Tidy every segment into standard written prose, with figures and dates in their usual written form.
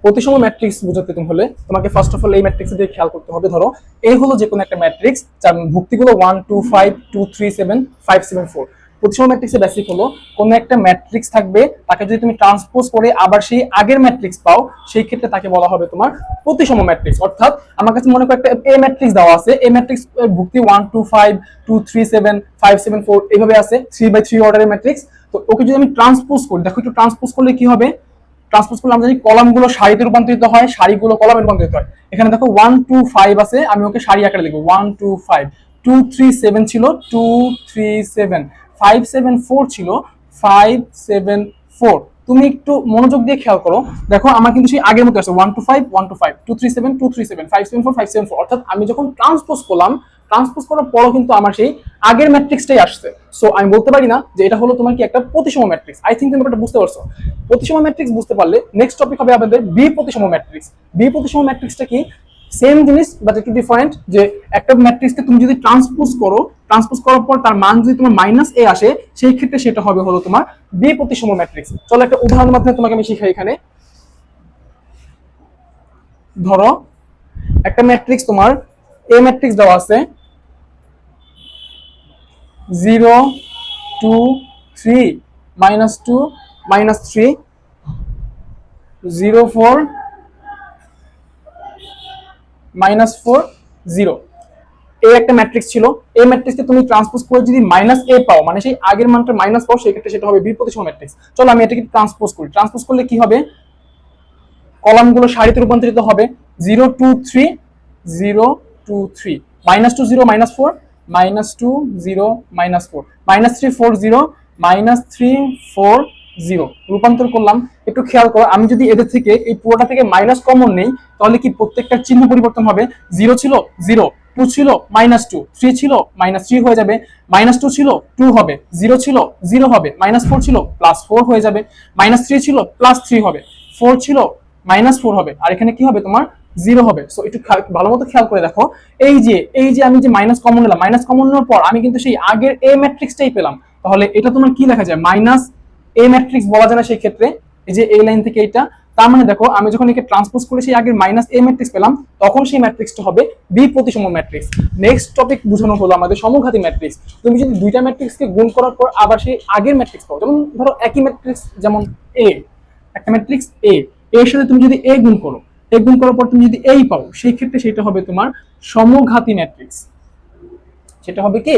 প্রতিসম ম্যাট্রিক্স বোঝাতে হলে তোমাকে ফার্স্ট অফ অল এই ম্যাট্রিক্সের দিকে খেয়াল করতে হবে। ধরো এই হলো যে কোনো একটা ম্যাট্রিক্স যার ভুক্তিগুলো 1 2 5 2 3 7 5 7 4। প্রতিসম ম্যাট্রিক্সের বেসিক হলো কোনো একটা ম্যাট্রিক্স থাকবে, তাকে যদি তুমি ট্রান্সপোজ করে আবার সেই আগের ম্যাট্রিক্স পাও, সেই ক্ষেত্রে তাকে বলা হবে তোমার প্রতিসম ম্যাট্রিক্স। অর্থাৎ আমার কাছে মনে করো একটা এ ম্যাট্রিক্স দেওয়া আছে, এই ম্যাট্রিক্স ভুক্তি 1 2 5 2 3 7 5 7 4 এইভাবে আছে, 3/3 অর্ডারের ম্যাট্রিক্স। তো ওকে যদি আমি ট্রান্সপোজ করি, দেখো একটু ট্রান্সপোজ করলে কি হবে, ট্রান্সপোজ করলে আমরা জানি কলামগুলো সারিতে রূপান্তরিত হয়, সারিগুলো কলামে রূপান্তরিত হয়। এখানে দেখো 1 2 5 আছে, আমি ওকে সারি আকারে লিখবো 1 2 5। 2 3 7 ছিল 2 3 7। 5 7 4 ছিল 5 7 4। তুমি একটু মনোযোগ দিয়ে খেয়াল করো, দেখো আমার কিন্তু সেই আগের মতো আছে 1 2 5 1 2 5 2 3 7 2 3 7 5 7 4 5 7 4। অর্থাৎ আমি যখন ট্রান্সপোজ করলাম, ট্রান্সপোজ করার পরও কিন্তু আমার সেই আগের ম্যাট্রিক্সটাই আসছে। সো আমি বলতে পারি না যে এটা হলো তোমার কি একটা প্রতিসম ম্যাট্রিক্স। আই থিংক তুমি এটা বুঝতে পারছো। প্রতিসম ম্যাট্রিক্স বুঝতে পারলে নেক্সট টপিক হবে আমাদের বি প্রতিসম ম্যাট্রিক্স। বি প্রতিসম ম্যাট্রিক্সটা কি, সেম জিনিস বাট একটু ডিফারেন্ট। যে একটা ম্যাট্রিক্সকে তুমি যদি ট্রান্সপোজ করো, ট্রান্সপোজ করার পর তার মান যদি তোমার -a আসে, সেই ক্ষেত্রে সেটা হবে হলো তোমার বি প্রতিসম ম্যাট্রিক্স। চলো একটা উদাহরণের মাধ্যমে তোমাকে আমি শিখাই। এখানে ধরো একটা ম্যাট্রিক্স তোমার এ ম্যাট্রিক্স দেওয়া আছে 0 2 3 -2 -3 0 4 -4 0। এই একটা ম্যাট্রিক্স ছিল। এই ম্যাট্রিক্সকে তুমি ট্রান্সপোজ করে যদি -a পাও, মানে সেই আগের মানটা মাইনাস পাও, সেই ক্ষেত্রে সেটা হবে বি প্রতিসম ম্যাট্রিক্স। চলো আমি এটাকে ট্রান্সপোজ করি। ট্রান্সপোজ করলে কি হবে, কলামগুলো সারিতে রূপান্তরিত হবে 0 2 3 0 2 3 -2 0 -4 -2 0 -4 -3 4 0 -3 4 0 রূপান্তর করলাম। একটু খেয়াল করো, আমি যদি এদের থেকে এই পুরোটা থেকে মাইনাস কমন নেই, তাহলে কি প্রত্যেকটার চিহ্ন পরিবর্তন হবে। 0 ছিল 0, 2 ছিল -2, 3 ছিল -3 হয়ে যাবে, -2 ছিল 2 হবে, 0 ছিল 0 হবে, -4 ছিল +4 হয়ে যাবে, -3 ছিল +3 হবে, 4 ছিল -4 হবে, আর এখানে কি হবে তোমার 0 হবে। সো একটু ভালো মতো খেয়াল করে দেখো, এই যে আমি যে মাইনাস কমন নিলাম, মাইনাস কমন নেওয়ার পর আমি কিন্তু সেই আগের এ ম্যাট্রিক্সটাই পেলাম। তাহলে এটা তোমার কি লেখা যায়, মাইনাস এ ম্যাট্রিক্স বলা যায় না সেই ক্ষেত্রে। এই যে এই লাইন থেকে এটা, তার মানে দেখো আমি যখন একে ট্রান্সপোজ করে সেই আগের -a ম্যাট্রিক্স পেলাম, তখন সেই ম্যাট্রিক্সটা হবে বি প্রতিসম ম্যাট্রিক্স। নেক্সট টপিক বোঝানো হলো আমাদের সমঘাতী ম্যাট্রিক্স। তুমি যদি দুইটা ম্যাট্রিক্সকে গুণ করার পর আবার সেই আগের ম্যাট্রিক্স পাও, যেমন ধরো একই ম্যাট্রিক্স, যেমন এ, একটা ম্যাট্রিক্স এ, এর সাথে তুমি যদি এ গুণ করো, এ গুণ করার পর তুমি যদি এই পাও, সেই ক্ষেত্রে সেটা হবে তোমার সমঘাতী ম্যাট্রিক্স। সেটা হবে কি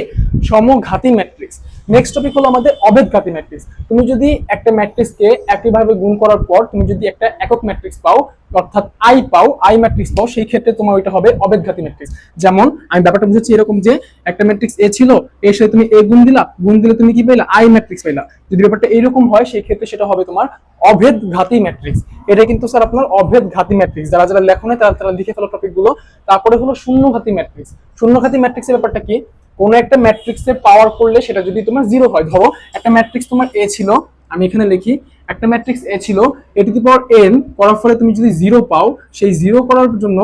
সমঘাতী ম্যাট্রিক্স। নেক্সট টপিক হলো আমাদের অভেদঘাতী ম্যাট্রিক্স। তুমি যদি একটা ম্যাট্রিক্সকে একইভাবে গুণ করার পর তুমি যদি একটা একক ম্যাট্রিক্স পাও, অর্থাৎ আই ম্যাট্রিক্স পাও, সেই ক্ষেত্রে তোমার ওইটা হবে অভেদঘাতী ম্যাট্রিক্স। যেমন আমি ব্যাপারটা বুঝাচ্ছি এরকম, যে একটা ম্যাট্রিক্স এ ছিল, এর সাথে তুমি এ গুণ দিলা, গুণ দিলে তুমি কি পেলা, আই ম্যাট্রিক্স পেলা। যদি ব্যাপারটা এইরকম হয়, সেই ক্ষেত্রে সেটা হবে তোমার অভেদঘাতী ম্যাট্রিক্স। এটা কিন্তু স্যার আপনার অভেদঘাতী ম্যাট্রিক্স। যারা যারা লেখো না তারা লিখে ফেলো টপিকগুলো। তারপরে হলো শূন্যঘাতী ম্যাট্রিক্স। শূন্যঘাতী ম্যাট্রিক্সের ব্যাপারটা কি, কোনো একটা ম্যাট্রিক্সের পাওয়ার করলে সেটা যদি তোমার 0 হয়, ধরো একটা ম্যাট্রিক্স তোমার এ ছিল, আমি এখানে লিখি একটা ম্যাট্রিক্স এ ছিল, এ টু দি পাওয়ার n করার ফলে তুমি যদি 0 পাও, সেই 0 করার জন্য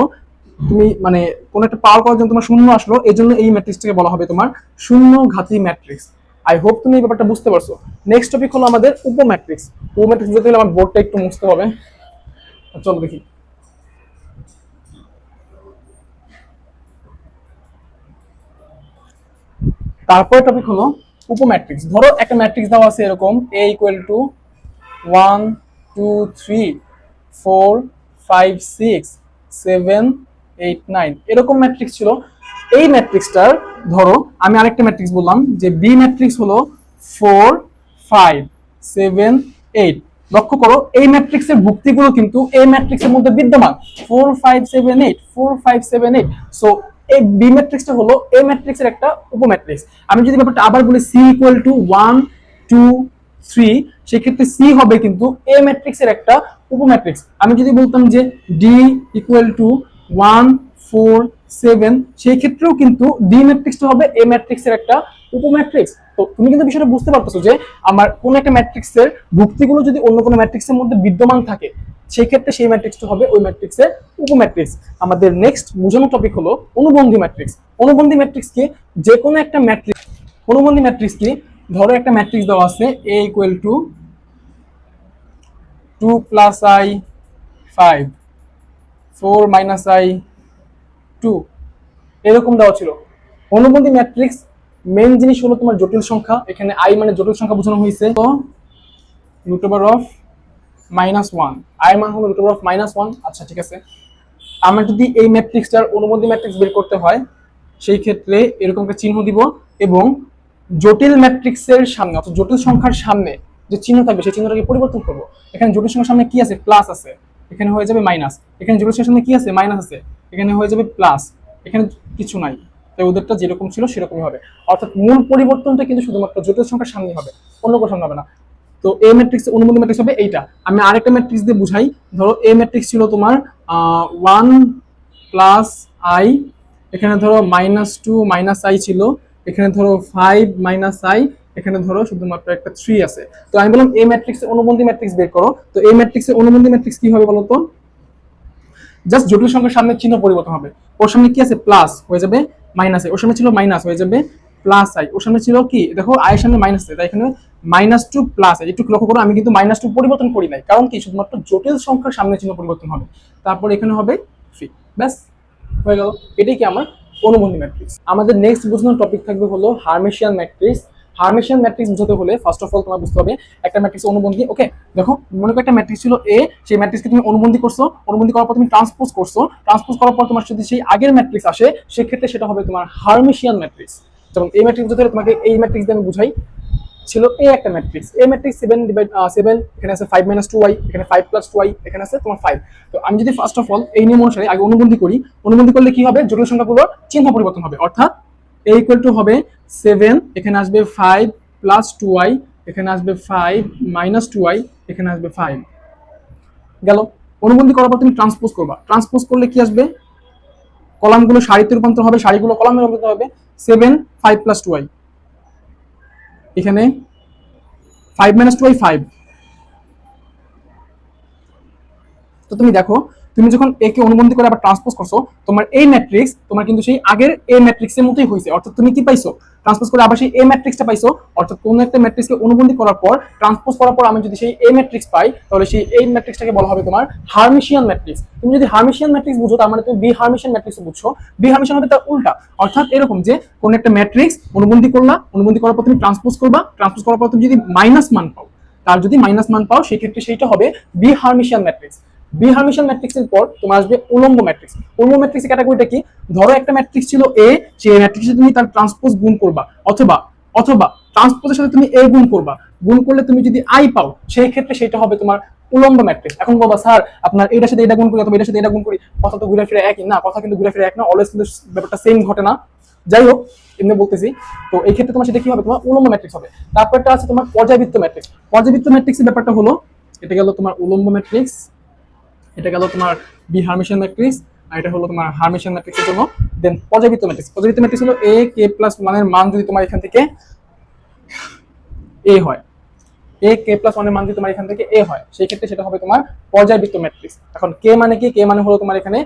তুমি মানে কোন একটা পাওয়ার করার জন্য তোমার শূন্য আসলো, এই জন্য এই ম্যাট্রিক্সটাকে বলা হবে তোমার শূন্যঘাতী ম্যাট্রিক্স। আই হোপ তুমি এই ব্যাপারটা বুঝতে পারছো। নেক্সট টপিক হলো আমাদের উপম্যাট্রিক্স। উপম্যাট্রিক্স বলতে গেলে আমার বোর্ডটা একটু মুছতে হবে, চলো দেখি। তারপরে টপিক হলো উপম্যাট্রিক্স। ধরো একটা ম্যাট্রিক্স দেওয়া আছে এরকম, a = 1 2 3 4 5 6 7 8 9 এরকম ম্যাট্রিক্স ছিল। এই ম্যাট্রিক্সটার ধরো আমি আরেকটা ম্যাট্রিক্স বললাম যে বি ম্যাট্রিক্স হলো 4 5 7 8। লক্ষ্য করো এই ম্যাট্রিক্সের ভুক্তিগুলো কিন্তু এই ম্যাট্রিক্সের মধ্যে বিদ্যমান, 4 5 7 8 4 5 7 8। সো এই বি ম্যাট্রিক্সটা হলো এ ম্যাট্রিক্সের একটা উপম্যাট্রিক্স। আমি যদি ব্যাপারটা আবার বলি, সি = 1 2 3, সেই ক্ষেত্রে সি হবে কিন্তু এ ম্যাট্রিক্সের একটা উপম্যাট্রিক্স। আমি যদি বলতাম যে ডি = 1 4 7, সেই ক্ষেত্রেও কিন্তু ডি ম্যাট্রিক্সটা হবে এ ম্যাট্রিক্সের একটা উপম্যাট্রিক্স। তো তুমি কিন্তু বিষয়টা বুঝতে পারতেছো যে আমার কোন একটা ম্যাট্রিক্সের ভুক্তিগুলো যদি অন্য কোনো ম্যাট্রিক্সের মধ্যে বিদ্যমান থাকে, সেই ক্ষেত্রে সেই ম্যাট্রিক্সটা হবে ওই ম্যাট্রিক্সের উপম্যাট্রিক্স। আমাদের নেক্সট বোঝানো টপিক হলো অনুবন্ধী ম্যাট্রিক্স। অনুবন্ধী ম্যাট্রিক্স কি, যে কোনো একটা ম্যাট্রিক্স, অনুবন্ধী ম্যাট্রিক্স কি, ধরো একটা ম্যাট্রিক্স দেওয়া আছে a = 2 + i 5, 4 মাইনাস আই 2, এরকম দেওয়া ছিল। অনুবন্ধী ম্যাট্রিক্স মেইন জিনিস হলো তোমার জটিল সংখ্যা, এখানে আই মানে জটিল সংখ্যা বোঝানো হয়েছে। তো রুট ওভার অফ -1, আই মান হলো রুট ওভার অফ -1। আচ্ছা ঠিক আছে, আমরা যদি এই ম্যাট্রিক্সটার অনুবন্ধী ম্যাট্রিক্স বের করতে হয় সেই ক্ষেত্রে এরকম একটা চিহ্ন দিব, এবং জটিল ম্যাট্রিক্সের সামনে অর্থাৎ জটিল সংখ্যার সামনে যে চিহ্ন থাকবে সেই চিহ্নটাকে পরিবর্তন করব। এখানে জটিল সংখ্যার সামনে কি আছে? প্লাস আছে, এখানে হয়ে যাবে মাইনাস। এখানে জটিল সংখ্যার সামনে কি আছে? মাইনাস আছে, এখানে হয়ে যাবে প্লাস। এখানে কিছু নাই, তাই ওদেরটা যেরকম ছিল সেরকমই হবে। অর্থাৎ মূল পরিবর্তনটা কিন্তু শুধুমাত্র জটিল সংখ্যার সামনে হবে, অন্য কোনো সামনে হবে না। তো এ ম্যাট্রিক্স অনুবন্ধী ম্যাট্রিক্স হবে এইটা। আমি আরেকটা ম্যাট্রিক্স দিয়ে বুঝাই। ধরো এ ম্যাট্রিক্স ছিল তোমার 1 প্লাস আই, এখানে ধরো -2 মাইনাস আই ছিল, এখানে ধরো 5 মাইনাস আই, এখানে ধরো শুধুমাত্র একটা 3 আছে। তো আমি বললাম এই ম্যাট্রিক্সের অনুবন্ধী ম্যাট্রিক্স বের করো। তো এই ম্যাট্রিক্সের অনুবন্ধী ম্যাট্রিক্স কি হবে বলো তো? জাস্ট জটিল সংখ্যার সামনে চিহ্ন পরিবর্তন হবে। ওর সামনে কি আছে? প্লাস হয়ে যাবে মাইনাস আই, ওর সামনে ছিল মাইনাস হয়ে যাবে প্লাস আই, ওর সামনে ছিল কি দেখো আই এর সামনে মাইনাস আছে, তাই এখানে -2 প্লাস আই। একটু লক্ষ্য করো আমি কিন্তু -2 পরিবর্তন করি নাই, কারণ কি শুধুমাত্র জটিল সংখ্যার সামনে চিহ্ন পরিবর্তন হবে। তারপর এখানে হবে 3, ব্যাস হয়ে গেল। এটাই কি আমার অনুবন্ধী ম্যাট্রিক্স। আমাদের নেক্সট বোঝানোর টপিক থাকবে হলো হার্মিশিয়ান ম্যাট্রিক্স। হার্মিশিয়ান ম্যাট্রিক্স বুঝতে হলে ফার্স্ট অফ অল তোমার বুঝতে হবে একটা ম্যাট্রিক্স অনুবন্ধী। ওকে, দেখো মনে করো একটা ম্যাট্রিক্স ছিল এ, সেই ম্যাট্রিক্সকে তুমি অনুবন্ধী করছো, অনুবন্ধী করার পর তুমি ট্রান্সপোজ করছো, ট্রান্সপোজ করার পর তোমার যদি সেই আগের ম্যাট্রিক্স আসে সেক্ষেত্রে সেটা হবে তোমার হার্মিশিয়ান ম্যাট্রিক্স। যেমন এই ম্যাট্রিক্স বুঝতে হলে তোমাকে এই ম্যাট্রিক্স দিয়ে আমি বুঝাই। ছিল এ একটা ম্যাট্রিক্স, এ ম্যাট্রিক্স 7 এখানে আছে 5 - 2y, এখানে 5 + 2y, এখানে আছে তোমার 5। তো আমি যদি ফার্স্ট অফ অল এই নিয়ম অনুসারে আগে অনুবন্ধী করি, অনুবন্ধী করলে কি হবে? জটিল সংখ্যাগুলোর চিহ্ন পরিবর্তন হবে। অর্থাৎ a ইকুয়াল টু হবে 7, এখানে আসবে 5 + 2y, এখানে আসবে 5 - 2y, এখানে আসবে 5। গেল। অনুবন্ধী করার পর তুমি ট্রান্সপোজ করবা, ট্রান্সপোজ করলে কি আসবে? কলামগুলো সারিতে রূপান্তর হবে, সারিগুলো কলামে রূপান্তর হবে। 7 5 + 2y, এখানে 5 - 2y 5। তো তুমি দেখো তুমি যখন এ কে অনুবন্ধী করে আবার ট্রান্সপোজ করছো, তোমার এই ম্যাট্রিক্স তোমার কিন্তু সেই আগের এ ম্যাট্রিক্সের মতোই হয়েছে। অর্থাৎ তুমি কি পাইছো? ট্রান্সপোজ করে আবার সেই এ ম্যাট্রিক্সটা পাইছো। অর্থাৎ কোনো একটা ম্যাট্রিক্সকে অনুবন্ধী করার পর ট্রান্সপোজ করার পর আমি যদি সেই এ ম্যাট্রিক্স পাই, তাহলে সেই এই ম্যাট্রিক্সটাকে বলা হবে তোমার হার্মিশিয়ান ম্যাট্রিক্স। তুমি যদি হার্মিশিয়ান ম্যাট্রিক্স বুঝো তার মানে তুমি বি হার্মিশিয়ান ম্যাট্রিক্স বুঝছো। বি হার্মিশিয়ান হবে তার উল্টা। অর্থাৎ এরকম যে কোন একটা ম্যাট্রিক্স অনুবন্ধী করলা, অনুবন্ধী করার পর তুমি ট্রান্সপোজ করবা, ট্রান্সপোজ করার পর তুমি যদি মাইনাস মান পাও, তার যদি মাইনাস মান পাও সেক্ষেত্রে সেইটা হবে B hermitian matrix. B hermitian ম্যাট্রিক্সের পর তোমার আসবে উলম্ব ম্যাট্রিক্স। উলম্ব ম্যাট্রিক্সের ক্যাটাগরিটা কি? ধরো একটা ম্যাট্রিক্স ছিল এ, সেই ম্যাট্রিক্সে তুমি তার ট্রান্সপোজ গুণ করবা, অথবা অথবা ট্রান্সপোজের সাথে তুমি এ গুণ করবা, গুণ করলে তুমি যদি আই পাও সেই ক্ষেত্রে সেটা হবে তোমার উলম্ব ম্যাট্রিক্স। এখন বলবা স্যার আপনার এটার সাথে এটা গুণ করি অথবা এটার সাথে এটা গুণ করি, কথা তো ঘুরে ফিরে একই না। কথা কিন্তু ঘুরে ফিরে এক না, অলওয়েজ কিন্তু ব্যাপারটা সেম ঘটে না। যাই হোক এমনি বলতেছি। তো এই ক্ষেত্রে তোমার সেটা কি হবে? তোমার উলম্ব ম্যাট্রিক্স হবে। তারপরটা আছে তোমার পর্যাবৃত্ত ম্যাট্রিক্স। পর্যাবৃত্ত ম্যাট্রিক্সের ব্যাপারটা হলো, এটা গেল তোমার উলম্ব ম্যাট্রিক্স, এটা গেল তোমার বি হার্মিশিয়ান ম্যাট্রিক্স, আর এটা হলো তোমার হার্মিশিয়ান ম্যাট্রিক্সের জন্য। দেন পর্যাবৃত্ত ম্যাট্রিক্স, পর্যাবৃত্ত ম্যাট্রিক্স হলো a k + 1 এর মান যদি তোমার এখান থেকে a হয়, a k + 1 এর মান যদি তোমার এখান থেকে a হয় সেই ক্ষেত্রে সেটা হবে তোমার পর্যাবৃত্ত ম্যাট্রিক্স। এখন k মানে কি? k মানে হলো তোমার এখানে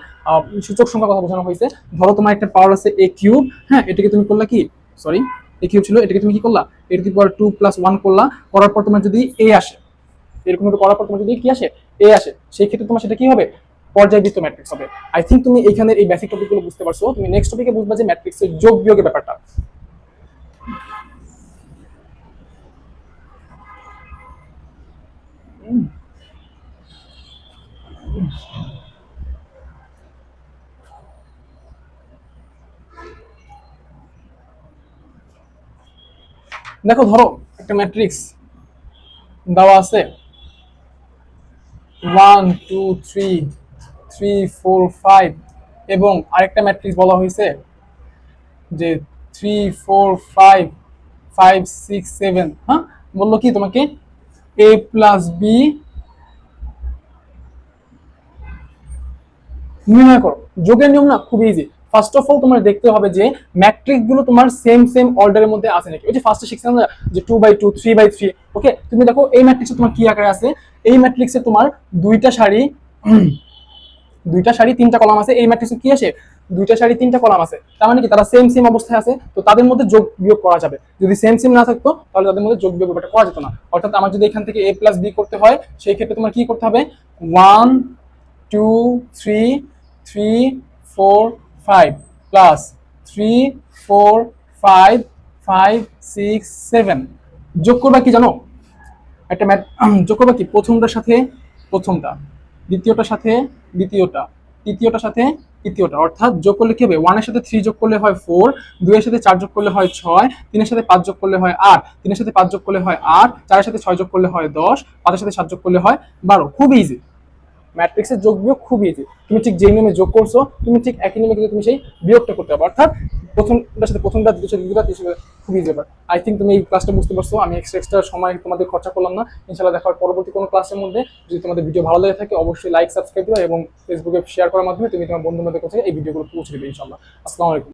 সূচক সংখ্যা কথা বোঝানো হয়েছে। ধরো তোমার একটা পাওয়ার আছে a কিউব, হ্যাঁ এটাকে তুমি করলা কি, সরি a কিউব ছিল, এটাকে তুমি কি করলা a টু দি পাওয়ার 2 + 1 করলা, করার পর তোমার যদি a আসে, এরকম ভাবে করার পর তোমার যদি কি আসে এ আসে, সেই ক্ষেত্রে তোমার সেটা কি হবে? পর্যায়বৃত্ত ম্যাট্রিক্স হবে। আই থিঙ্ক তুমি এখানে এই বেসিক টপিকগুলো বুঝতে পারছো। তুমি নেক্সট টপিকে বুঝবা যে ম্যাট্রিক্সের যোগ বিয়োগের ব্যাপারটা। দেখো ধরো একটা ম্যাট্রিক্স দেওয়া আছে 1 2 3 3 4 5, এবং আরেকটা ম্যাট্রিক্স বলা হয়েছে যে 3 4 5 5 6 7। হ্যাঁ, বললো কি তোমাকে a + b নির্ণয় করো। যোগের নিয়ম না খুব ইজি। ফার্স্ট অফ অল তোমার দেখতে হবে যে ম্যাট্রিক্স গুলো তোমার সেম সেম অর্ডারের মধ্যে আছে নাকি। ওই যে ফার্স্টে শিখছিলাম না যে 2/2 3/3। ওকে, তুমি দেখো এই ম্যাট্রিক্সে তোমার কি আকারে আছে। এই ম্যাট্রিক্সে তোমার দুইটা সারি দুইটা সারি তিনটা কলাম আছে। এই ম্যাট্রিক্সে কি আসে? দুইটা সারি তিনটা কলাম আছে। তার মানে কি তারা সেম সেম অবস্থায় আছে, তো তাদের মধ্যে যোগ বিয়োগ করা যাবে। যদি সেম সেম না থাকতো তাহলে তাদের মধ্যে যোগ বিয়োগ ব্যাপারটা করা যেত না। অর্থাৎ আমার যদি এখান থেকে a + b করতে হয় সেই ক্ষেত্রে তোমার কি করতে হবে? 1 2 3 3 4 5 প্লাস 3 4 5 5 6 7 যোগ করবা কি জানো? একটা যোগ করবা কি প্রথমটার সাথে প্রথমটা, দ্বিতীয়টার সাথে দ্বিতীয়টা, তৃতীয়টার সাথে তৃতীয়টা, অর্থাৎ যোগ করলে কি হবে? 1 এর সাথে 3 যোগ করলে হয় 4, 2 এর সাথে 4 যোগ করলে হয় 6, 3 এর সাথে 5 যোগ করলে হয় 8, 3 এর সাথে 5 যোগ করলে হয় 8, 4 এর সাথে 6 যোগ করলে হয় 10, 5 এর সাথে 7 যোগ করলে হয় 12। খুব ইজি, ম্যাট্রিক্সের যোগ বিয়োগ খুব ইজি। তুমি ঠিক যেই নিয়মে যোগ করছো তুমি ঠিক একই নিয়মে কিন্তু তুমি সেই বিয়োগটা করতে পারবে, অর্থাৎ প্রথমটার সাথে প্রথমটা, দ্বিতীয় সাথে দ্বিতীয়টা, তৃতীয় সাথে, খুব ইজি ব্যাপার। আই থিঙ্ক তুমি এই ক্লাসটা বুঝতে পারছো। আমি এক্সট্রা সময় তোমাদের খরচা করলাম না। ইনশাআল্লাহ দেখা হবে পরবর্তী কোনো ক্লাসের মধ্যে। যদি তোমাদের ভিডিও ভালো লেগে থাকে অবশ্যই লাইক সাবস্ক্রাইব দিও এবং ফেসবুকে শেয়ার করার মাধ্যমে তুমি তোমার বন্ধুদের কাছে এই ভিডিওগুলো পৌঁছে দেবে ইনশাআল্লাহ। আসসালামু আলাইকুম।